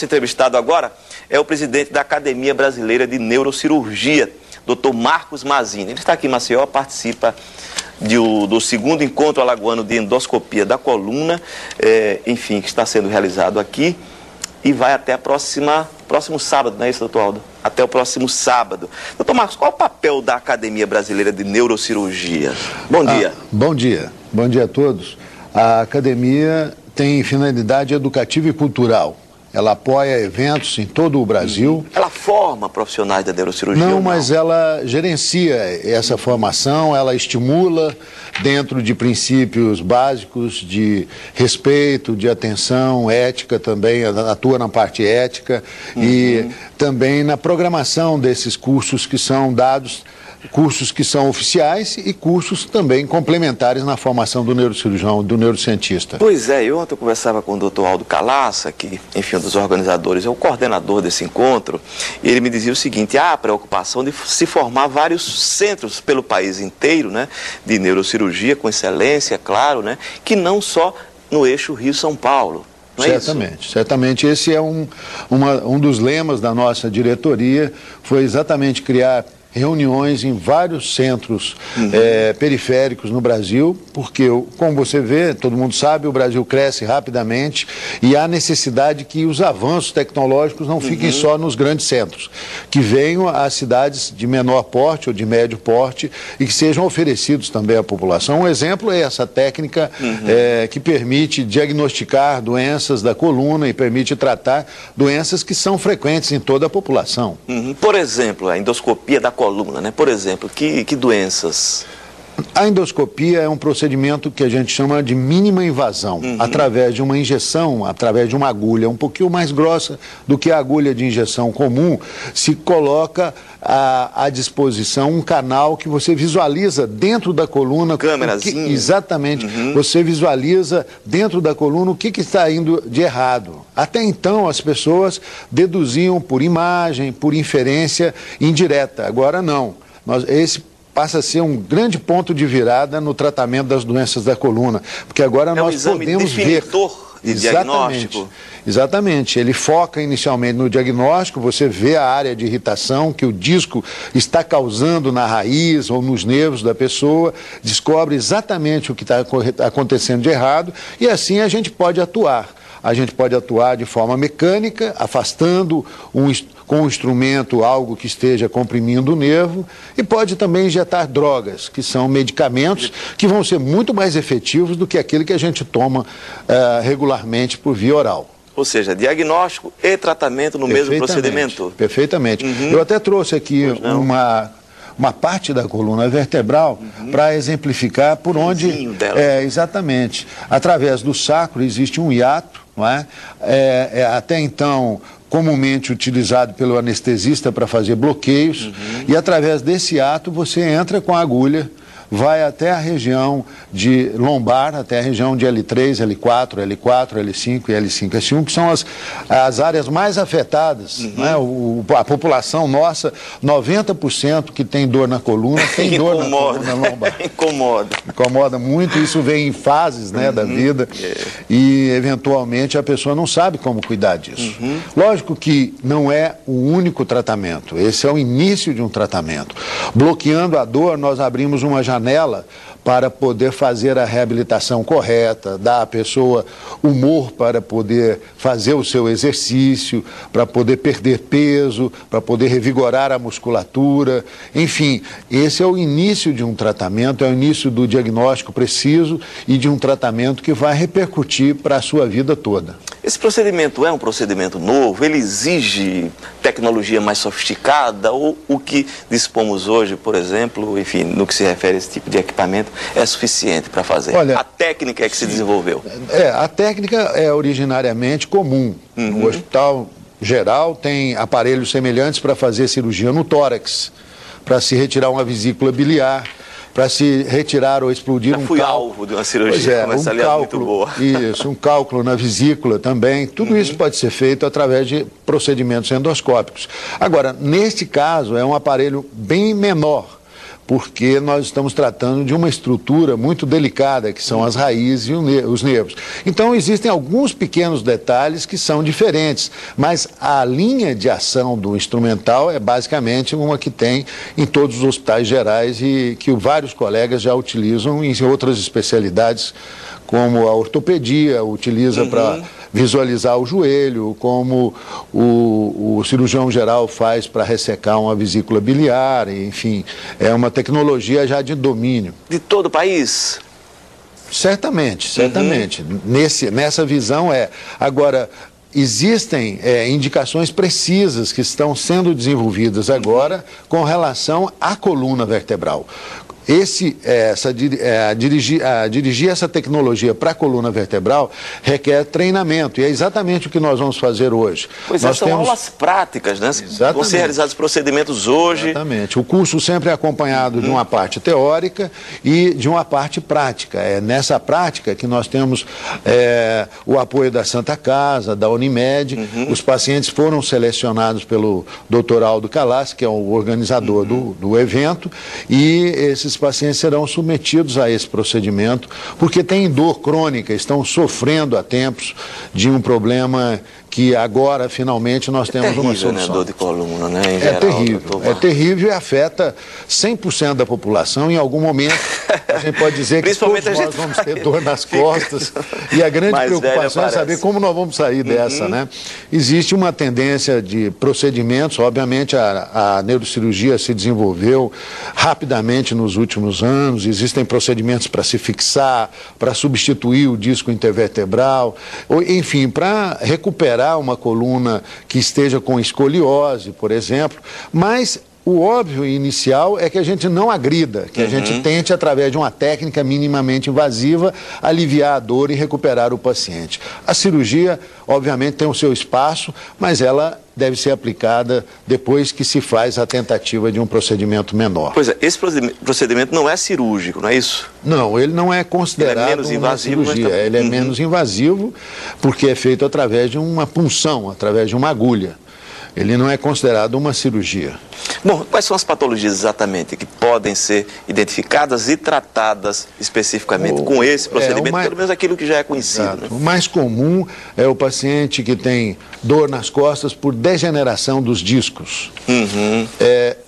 Entrevistado agora é o presidente da Academia Brasileira de Neurocirurgia, Dr. Marcos Mazini. Ele está aqui em Maceió, participa do segundo encontro alagoano de endoscopia da coluna, enfim, que está sendo realizado aqui e vai até próximo sábado, não é isso, doutor Aldo? Até o próximo sábado. Doutor Marcos, qual é o papel da Academia Brasileira de Neurocirurgia? Bom dia. Bom dia. Bom dia a todos. A academia tem finalidade educativa e cultural. Ela apoia eventos em todo o Brasil. Ela forma profissionais da neurocirurgia? Não, mas ela gerencia essa formação, ela estimula dentro de princípios básicos de respeito, de atenção, ética também, atua na parte ética e também na programação desses cursos que são dados, cursos que são oficiais e cursos também complementares na formação do neurocirurgião, do neurocientista. Pois é, ontem eu conversava com o Dr. Aldo Calaça, que, enfim, um dos organizadores, é o coordenador desse encontro, e ele me dizia o seguinte: há a preocupação de se formar vários centros pelo país inteiro, né, de neurocirurgia, com excelência, claro, né, que não só no eixo Rio-São Paulo. Certamente, certamente. Esse é um dos lemas da nossa diretoria, foi exatamente criar reuniões em vários centros periféricos no Brasil, porque, como você vê, todo mundo sabe, o Brasil cresce rapidamente e há necessidade que os avanços tecnológicos não fiquem só nos grandes centros, que venham às cidades de menor porte ou de médio porte e que sejam oferecidos também à população. Um exemplo é essa técnica que permite diagnosticar doenças da coluna e permite tratar doenças que são frequentes em toda a população. Por exemplo, a endoscopia da coluna, né? Por exemplo, que doenças? A endoscopia é um procedimento que a gente chama de mínima invasão, através de uma injeção, através de uma agulha um pouquinho mais grossa do que a agulha de injeção comum, se coloca à disposição um canal que você visualiza dentro da coluna. Câmerazinha. Exatamente. Você visualiza dentro da coluna o que está indo de errado. Até então as pessoas deduziam por imagem, por inferência indireta. Agora não. Esse passa a ser um grande ponto de virada no tratamento das doenças da coluna, porque agora nós podemos ver. De diagnóstico. Exatamente. Ele foca inicialmente no diagnóstico, você vê a área de irritação que o disco está causando na raiz ou nos nervos da pessoa, descobre exatamente o que está acontecendo de errado e assim a gente pode atuar. A gente pode atuar de forma mecânica, afastando com o instrumento algo que esteja comprimindo o nervo, e pode também injetar drogas, que são medicamentos que vão ser muito mais efetivos do que aquele que a gente toma regularmente por via oral. Ou seja, diagnóstico e tratamento no mesmo procedimento? Perfeitamente. Eu até trouxe aqui uma parte da coluna vertebral para exemplificar por onde... exatamente. Através do sacro existe um hiato, não é? Até então comumente utilizado pelo anestesista para fazer bloqueios, e através desse hiato você entra com a agulha, vai até a região de lombar, até a região de L3, L4, L4, L5 e L5, S1, que são as áreas mais afetadas. Né? A população nossa, 90% que tem dor na coluna, tem dor na coluna lombar. Incomoda muito, isso vem em fases, né, da vida, e eventualmente a pessoa não sabe como cuidar disso. Lógico que não é o único tratamento, esse é o início de um tratamento. Bloqueando a dor, nós abrimos uma janela para poder fazer a reabilitação correta, dar à pessoa humor para poder fazer o seu exercício, para poder perder peso, para poder revigorar a musculatura. Enfim, esse é o início de um tratamento, é o início do diagnóstico preciso e de um tratamento que vai repercutir para a sua vida toda. Esse procedimento é um procedimento novo? Ele exige tecnologia mais sofisticada? Ou o que dispomos hoje, por exemplo, enfim, no que se refere a esse tipo de equipamento, é suficiente para fazer? Olha, a técnica é que se desenvolveu? A técnica é originariamente comum. O Hospital Geral tem aparelhos semelhantes para fazer cirurgia no tórax, para se retirar uma vesícula biliar, para se retirar ou explodir um cálculo. Fui alvo de uma cirurgia muito boa. Isso, um cálculo na vesícula também. Tudo isso pode ser feito através de procedimentos endoscópicos. Agora, neste caso, é um aparelho bem menor, porque nós estamos tratando de uma estrutura muito delicada, que são as raízes e os nervos. Então, existem alguns pequenos detalhes que são diferentes, mas a linha de ação do instrumental é basicamente uma que tem em todos os hospitais gerais e que vários colegas já utilizam em outras especialidades, como a ortopedia utiliza para visualizar o joelho, como o cirurgião geral faz para ressecar uma vesícula biliar, enfim, é uma tecnologia já de domínio. De todo o país? Certamente, certamente. Nessa visão é. Agora, existem indicações precisas que estão sendo desenvolvidas agora com relação à coluna vertebral. Dirigir essa tecnologia para a coluna vertebral requer treinamento, e é exatamente o que nós vamos fazer hoje. Pois são aulas práticas, né? Exatamente. Vão ser realizados procedimentos hoje. Exatamente. O curso sempre é acompanhado de uma parte teórica e de uma parte prática. É nessa prática que nós temos o apoio da Santa Casa, da Unimed. Os pacientes foram selecionados pelo Dr. Aldo Calassi, que é o organizador do evento, e esses pacientes serão submetidos a esse procedimento, porque têm dor crônica, estão sofrendo há tempos de um problema que agora, finalmente, nós temos uma solução. Né? Dor de coluna, né? Em geral, é terrível e afeta 100% da população. Em algum momento, a gente pode dizer que todos nós vamos ter dor nas costas. E a grande preocupação é saber como nós vamos sair dessa, né? Existe uma tendência de procedimentos, obviamente a neurocirurgia se desenvolveu rapidamente nos últimos anos, existem procedimentos para se fixar, para substituir o disco intervertebral, enfim, para recuperar uma coluna que esteja com escoliose, por exemplo, mas o óbvio inicial é que a gente não agrida, que a gente tente, através de uma técnica minimamente invasiva, aliviar a dor e recuperar o paciente. A cirurgia, obviamente, tem o seu espaço, mas ela deve ser aplicada depois que se faz a tentativa de um procedimento menor. Pois é, esse procedimento não é cirúrgico, não é isso? Não, ele não é considerado uma cirurgia. Ele é menos invasivo porque é feito através de uma punção, através de uma agulha. Ele não é considerado uma cirurgia. Bom, quais são as patologias exatamente que podem ser identificadas e tratadas especificamente com esse procedimento, pelo menos aquilo que já é conhecido? Né? O mais comum é o paciente que tem dor nas costas por degeneração dos discos,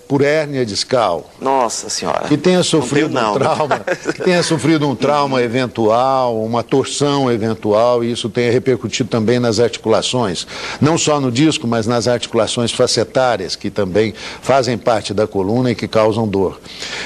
por hérnia discal. Nossa Senhora. Que tenha sofrido um trauma eventual, uma torção eventual, e isso tenha repercutido também nas articulações, não só no disco, mas nas articulações facetárias, que também fazem parte da coluna e que causam dor.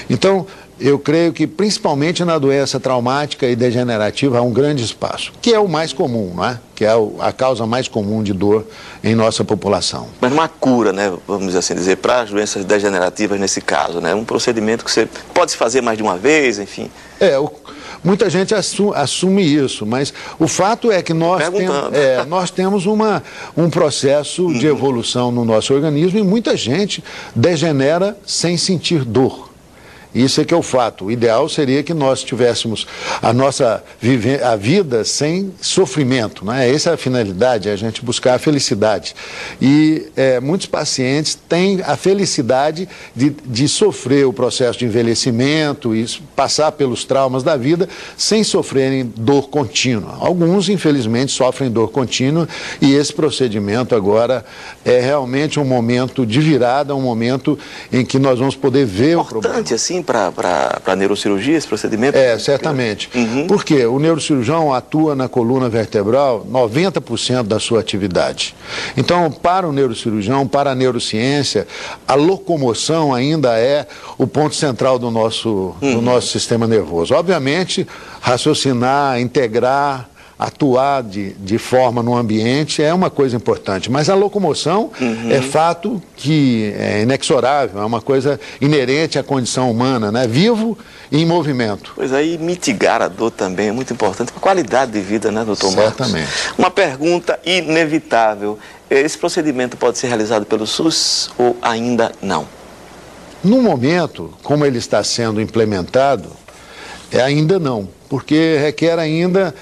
Então, eu creio que principalmente na doença traumática e degenerativa há um grande espaço, que é o mais comum, não é? Que é a causa mais comum de dor em nossa população. Mas uma cura, né, vamos assim dizer, para as doenças degenerativas nesse caso, né? Um procedimento que você pode se fazer mais de uma vez, enfim. Muita gente assume isso, mas o fato é que nós temos um processo de evolução no nosso organismo e muita gente degenera sem sentir dor. Isso é que é o fato. O ideal seria que nós tivéssemos a vida sem sofrimento, né? Essa é a finalidade, é a gente buscar a felicidade. E muitos pacientes têm a felicidade de sofrer o processo de envelhecimento e passar pelos traumas da vida sem sofrerem dor contínua. Alguns, infelizmente, sofrem dor contínua e esse procedimento agora é realmente um momento de virada, um momento em que nós vamos poder ver o problema. Importante, assim, para a neurocirurgia, esse procedimento? Certamente. Porque o neurocirurgião atua na coluna vertebral 90% da sua atividade. Então, para o neurocirurgião, para a neurociência, a locomoção ainda é o ponto central do nosso sistema nervoso. Obviamente, raciocinar, integrar, atuar de forma no ambiente é uma coisa importante, mas a locomoção é fato que é inexorável, é uma coisa inerente à condição humana, né? Vivo e em movimento. Pois aí, mitigar a dor também é muito importante para a qualidade de vida, né, doutor Marcos? Certamente. Uma pergunta inevitável: esse procedimento pode ser realizado pelo SUS ou ainda não? No momento, como ele está sendo implementado, ainda não, porque requer ainda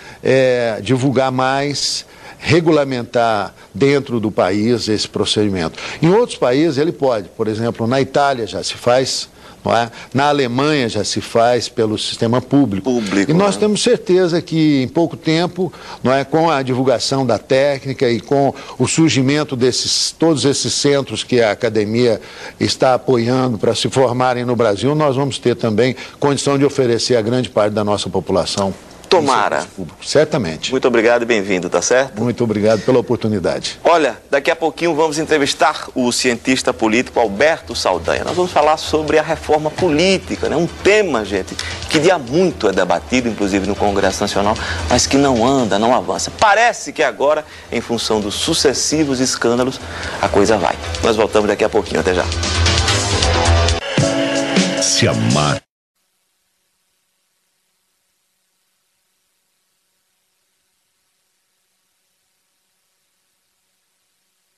divulgar mais, regulamentar dentro do país esse procedimento. Em outros países ele pode, por exemplo, na Itália já se faz, não é? Na Alemanha já se faz pelo sistema público. E nós temos certeza que em pouco tempo, não é, com a divulgação da técnica e com o surgimento todos esses centros que a academia está apoiando para se formarem no Brasil, nós vamos ter também condição de oferecer a grande parte da nossa população. Tomara. Certamente. Muito obrigado e bem-vindo, tá certo? Muito obrigado pela oportunidade. Olha, daqui a pouquinho vamos entrevistar o cientista político Alberto Saldanha. Nós vamos falar sobre a reforma política, né? Um tema, gente, que de há muito é debatido, inclusive no Congresso Nacional, mas que não anda, não avança. Parece que agora, em função dos sucessivos escândalos, a coisa vai. Nós voltamos daqui a pouquinho. Até já. Se amar